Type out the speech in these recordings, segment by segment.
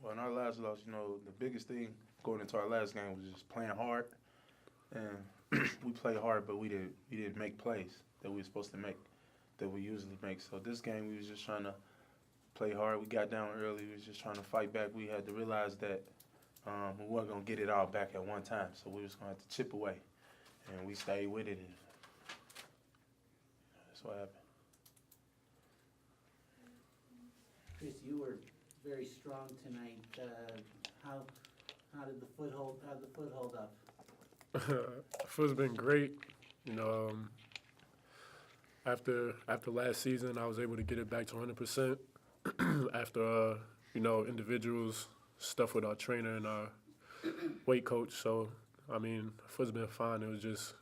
Well, in our last loss, the biggest thing going into our last game was just playing hard, and we played hard, but we didn't make plays that we were supposed to make, that we usually make. So this game, we was just trying to play hard. We got down early. We was just trying to fight back. We had to realize that we weren't gonna get it all back at one time, so we was gonna have to chip away, and we stayed with it, and that's what happened. Chris, you were very strong tonight. How did the foot hold? How did the foot hold up? Foot's been great. You know, after last season, I was able to get it back to 100%. After individuals stuff with our trainer and our weight coach. So I mean, foot's been fine. It was just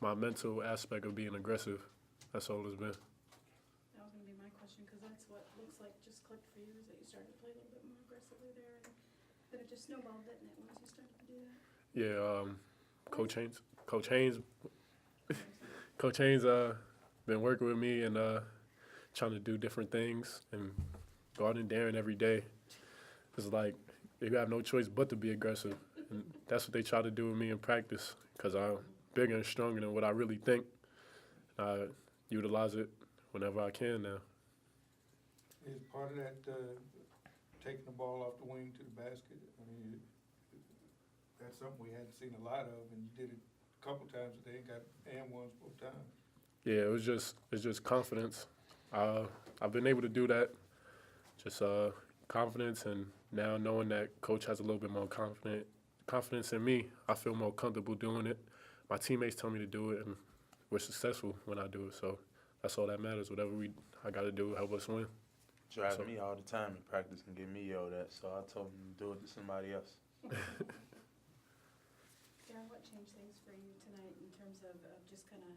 my mental aspect of being aggressive. That's all it's been. That was going to be my question, because that's what looks like just clicked for you, is that you started to play a little bit more aggressively there, and then it just snowballed, didn't it, once you started to do that? Yeah, Coach Haynes, been working with me and trying to do different things and guarding Darren every day. It's like you have no choice but to be aggressive, and that's what they try to do with me in practice. Because I'm bigger and stronger than what I really think. I utilize it whenever I can now. Is part of that taking the ball off the wing to the basket? I mean, that's something we hadn't seen a lot of, and you did it a couple times today and got and ones both times. Yeah, it's just confidence. I've been able to do that. Just confidence, and now knowing that coach has a little bit more confidence in me, I feel more comfortable doing it. My teammates tell me to do it, and we're successful when I do it. So that's all that matters. Whatever I got to do, help us win. Driving me all the time in practice and get me yelled at, so I told him to do it to somebody else. Darren, what changed things for you tonight in terms of just kind of,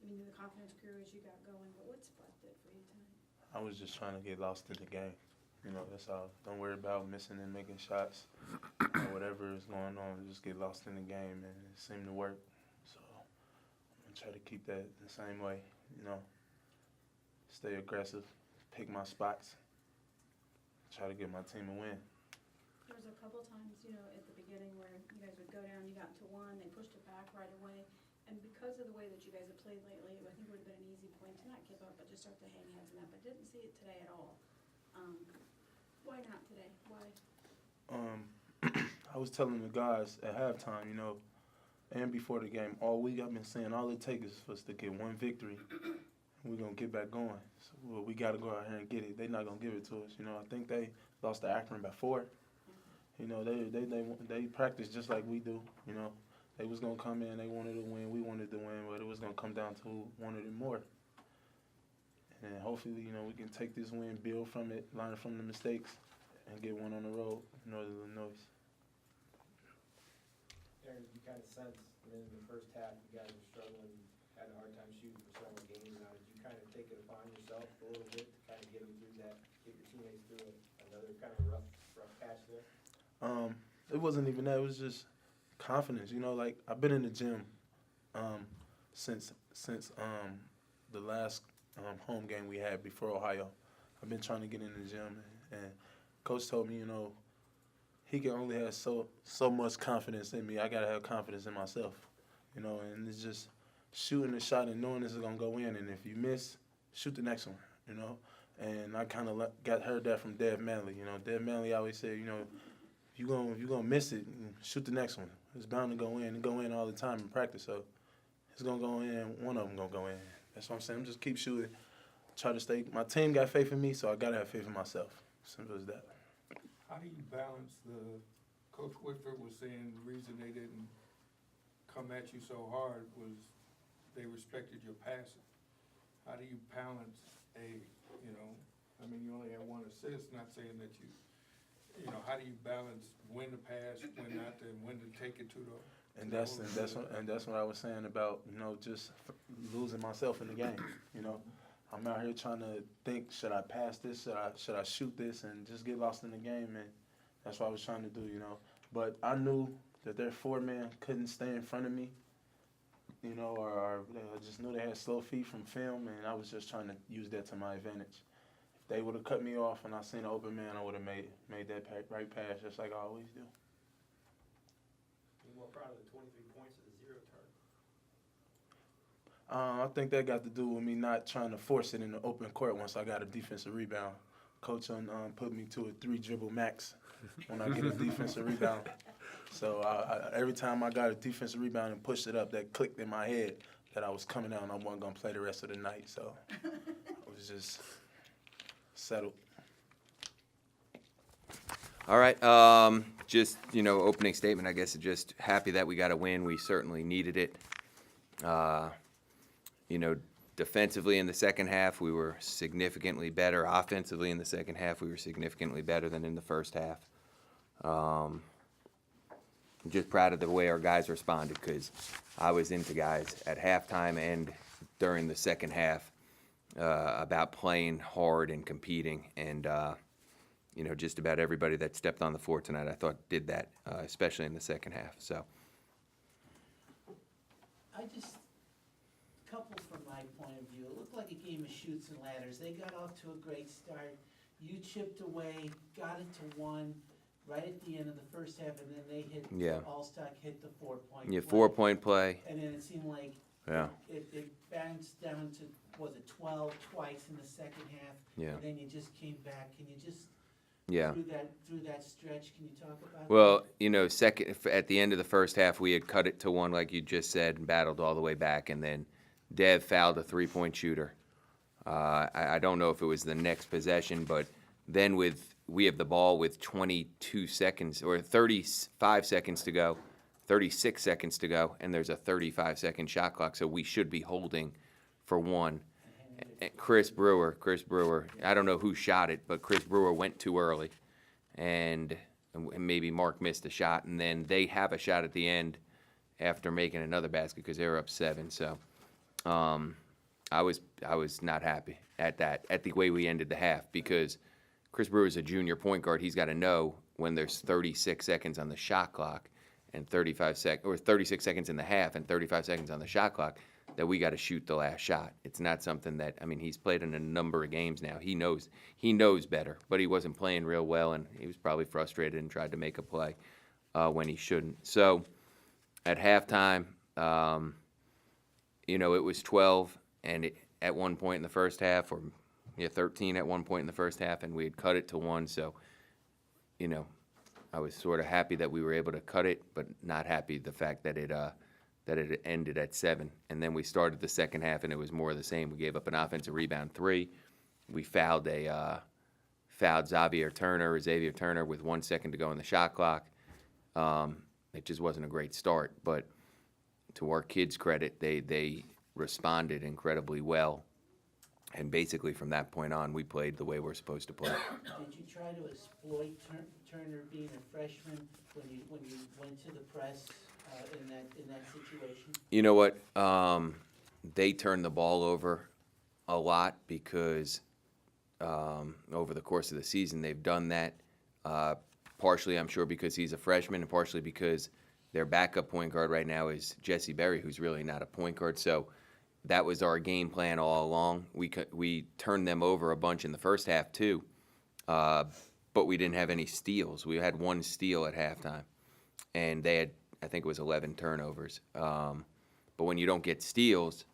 the confidence grew as you got going, but what Spud did for you tonight? I was just trying to get lost in the game. That's all. Don't worry about missing and making shots or whatever is going on. Just get lost in the game, and it seemed to work. So I'm going to try to keep that the same way, Stay aggressive, pick my spots, try to get my team a win. There was a couple times, at the beginning where you guys would go down, you got to one, they pushed it back right away. And because of the way that you guys have played lately, I think it would have been an easy point to not give up, but just start to hang heads in that. But didn't see it today at all. Why not today? Why? I was telling the guys at halftime, and before the game, all week I've been saying all it takes is for us to get one victory. We're going to get back going. So we got to go out here and get it. They're not going to give it to us. I think they lost to Akron by 4. They practice just like we do. They was going to come in, they wanted to win, we wanted to win, but it was going to come down to who wanted it more. And hopefully, we can take this win, build from it, learn from the mistakes, and get one on the road in Northern Illinois. Darren, you kind of sense in the first half you guys were struggling, had a hard time shooting for several games now. Did you kind of take it upon yourself a little bit to kind of get them through that, get your teammates through another kind of rough patch there? It wasn't even that. It was just confidence. I've been in the gym since the last home game we had before Ohio. I've been trying to get in the gym, and Coach told me, he can only have so much confidence in me. I gotta have confidence in myself, and it's just shooting a shot and knowing this is gonna go in, and if you miss, shoot the next one, And I kind of heard that from Dev Manley. Dev Manley always said, if you're gonna miss it, shoot the next one. It's bound to go in and go in all the time in practice. So it's gonna go in. One of them gonna go in. That's what I'm saying. I'm just keep shooting. Try to stay. My team got faith in me, so I gotta have faith in myself. Simple as that. How do you balance Coach Whitford was saying the reason they didn't come at you so hard was they respected your passing. How do you balance you only have one assist, not saying that how do you balance when to pass, when not to, and when to take it to the... And that's what I was saying about, just losing myself in the game, I'm out here trying to think, should I pass this, should I shoot this, and just get lost in the game, and that's what I was trying to do, But I knew that their 4-man couldn't stay in front of me, or I just knew they had slow feet from film, and I was just trying to use that to my advantage. they would have cut me off and I seen an open man, I would have made that right pass just like I always do. You more proud of the 23 points or the 0 turn? I think that got to do with me not trying to force it in the open court once I got a defensive rebound. Coach put me to a 3-dribble max when I get a defensive rebound. So every time I got a defensive rebound and pushed it up, that clicked in my head that I was coming out and I wasn't going to play the rest of the night. So I was just settled. All right. Just, opening statement, I guess, just happy that we got a win. We certainly needed it. Defensively in the second half, we were significantly better. Offensively in the second half, we were significantly better than in the first half. I'm just proud of the way our guys responded because I was into guys at halftime and during the second half about playing hard and competing. And, just about everybody that stepped on the floor tonight, I thought did that, especially in the second half. So. Couple from my point of view, it looked like a game of chutes and ladders. They got off to a great start. You chipped away, got it to 1 right at the end of the first half, and then they hit, Allstock hit the 4-point Yeah, play. 4-point play. And then it seemed like Yeah. it bounced down to, 12 twice in the second half? Yeah. And then you just came back. Can you just, Yeah. through that stretch, can you talk about Well, at the end of the first half, we had cut it to 1, like you just said, and battled all the way back, and then Dev fouled a 3-point shooter. I don't know if it was the next possession, but then we have the ball with 22 seconds or 35 seconds to go, 36 seconds to go, and there's a 35-second shot clock, so we should be holding for 1. And Chris Brewer, I don't know who shot it, but Chris Brewer went too early, and maybe Mark missed a shot, and then they have a shot at the end after making another basket because they were up 7, so. I was not happy at the way we ended the half because Chris Brewer is a junior point guard. He's got to know when there's 36 seconds on the shot clock and 36 seconds in the half and 35 seconds on the shot clock that we got to shoot the last shot. It's not something that, he's played in a number of games now. He knows better, but he wasn't playing real well and he was probably frustrated and tried to make a play when he shouldn't. So at halftime, it was 12 and at one point in the first half, or 13 at one point in the first half, and we had cut it to 1. So, I was sort of happy that we were able to cut it, but not happy the fact that it ended at 7. And then we started the second half, and it was more of the same. We gave up an offensive rebound 3. We fouled Xavier Turner with 1 second to go on the shot clock. It just wasn't a great start, but to our kids' credit, they responded incredibly well. And basically from that point on, we played the way we're supposed to play. Did you try to exploit Turner being a freshman when you went to the press in that situation? You know what? They turned the ball over a lot because over the course of the season they've done that. Partially, I'm sure, because he's a freshman, and partially because their backup point guard right now is Jesse Berry, who's really not a point guard. So that was our game plan all along. We turned them over a bunch in the first half too, but we didn't have any steals. We had 1 steal at halftime, and they had, I think it was 11 turnovers. But when you don't get steals,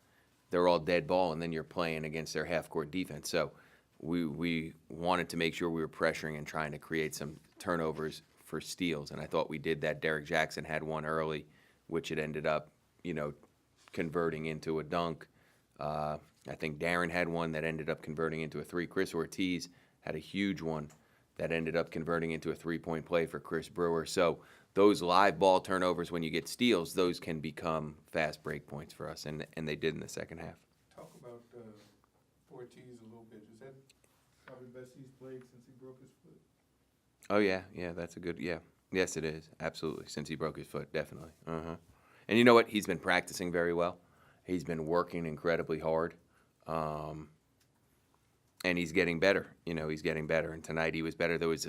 they're all dead ball, and then you're playing against their half-court defense. So we wanted to make sure we were pressuring and trying to create some turnovers for steals, and I thought we did that. Derek Jackson had 1 early, which it ended up, converting into a dunk. I think Darren had 1 that ended up converting into a 3. Chris Ortiz had a huge one that ended up converting into a 3-point play for Chris Brewer. So those live ball turnovers, when you get steals, those can become fast break points for us, and they did in the second half. Talk about Ortiz a little bit. Is that probably the best he's played since he broke his foot? Oh, yeah, that's a good, Yes, it is, absolutely, since he broke his foot, definitely. And you know what? He's been practicing very well. He's been working incredibly hard, and he's getting better. He's getting better, and tonight he was better. There was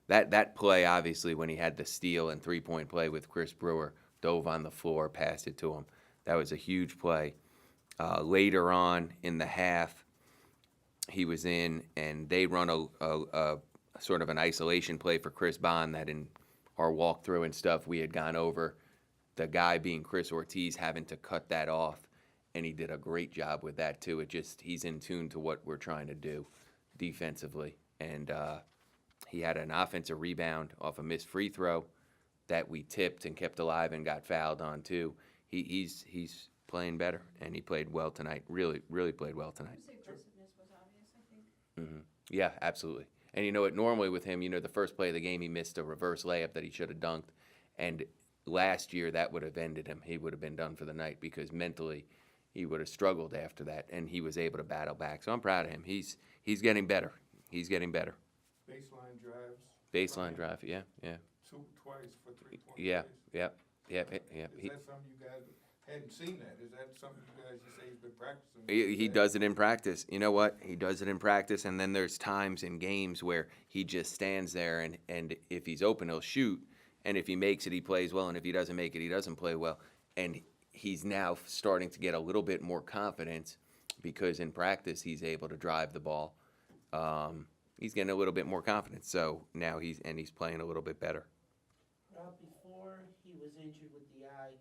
that play, obviously, when he had the steal and 3-point play with Chris Brewer, dove on the floor, passed it to him. That was a huge play. Later on in the half, he was in, and they run a sort of an isolation play for Chris Bond that in our walkthrough and stuff we had gone over. The guy being Chris Ortiz having to cut that off, and he did a great job with that too. He's in tune to what we're trying to do defensively, and he had an offensive rebound off a missed free throw that we tipped and kept alive and got fouled on too. He's playing better, and he played well tonight. Really played well tonight. His aggressiveness was obvious, I think. Yeah, absolutely. And you know what? Normally with him, the first play of the game, he missed a reverse layup that he should have dunked, and last year that would have ended him. He would have been done for the night because mentally he would have struggled after that, and he was able to battle back. So I'm proud of him. He's getting better. He's getting better. Baseline drives. Baseline drive, yeah. Twice for 3-point Yeah, plays. yeah. Is that something you guys hadn't seen that? Is that something you guys, you say he's been practicing? He does it in practice. You know what? He does it in practice, and then there's times in games where he just stands there, and if he's open, he'll shoot, and if he makes it, he plays well, and if he doesn't make it, he doesn't play well. And he's now starting to get a little bit more confidence because in practice he's able to drive the ball. He's getting a little bit more confidence, so now he's playing a little bit better. Rob, before he was injured with the eye,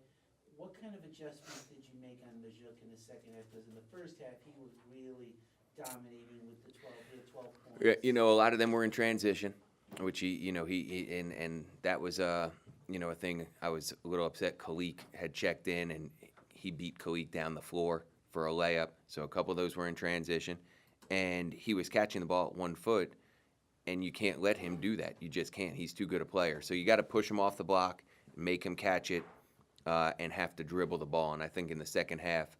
what kind of adjustments did you make on Majuk in the second half? Because in the first half, he was really dominating with the 12, he had 12 points. Yeah, a lot of them were in transition, which and that was a thing. I was a little upset. Khalik had checked in, and he beat Khalik down the floor for a layup. So a couple of those were in transition, and he was catching the ball at 1 foot, and you can't let him do that. You just can't. He's too good a player. So you got to push him off the block, make him catch it, and have to dribble the ball. And I think in the second half,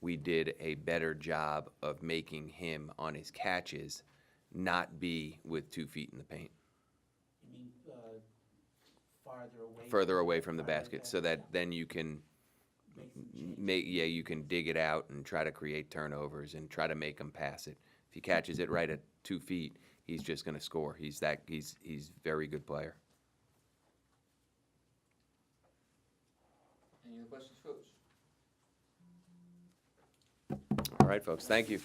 we did a better job of making him on his catches not be with 2 feet in the paint. You mean farther away? Further away from the basket, so that then you can you can dig it out and try to create turnovers and try to make him pass it. If he catches it right at 2 feet, he's just going to score. He's a very good player. Any other questions, folks? All right, folks. Thank you.